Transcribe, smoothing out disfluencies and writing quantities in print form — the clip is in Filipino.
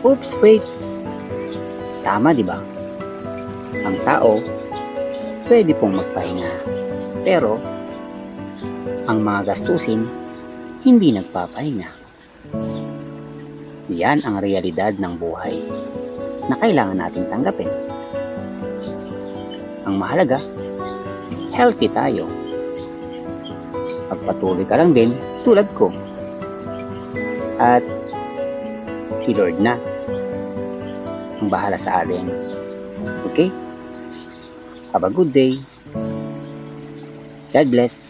Oops, wait. Tama, di ba? Ang tao, pwede pong magpahinga. Pero, ang mga gastusin, hindi nagpapahinga. Yan ang realidad ng buhay na kailangan nating tanggapin. Ang mahalaga, healthy tayo. Pagpatuloy ka lang din tulad ko. At si Lord na ang bahala sa atin. Okay? Have a good day. God bless.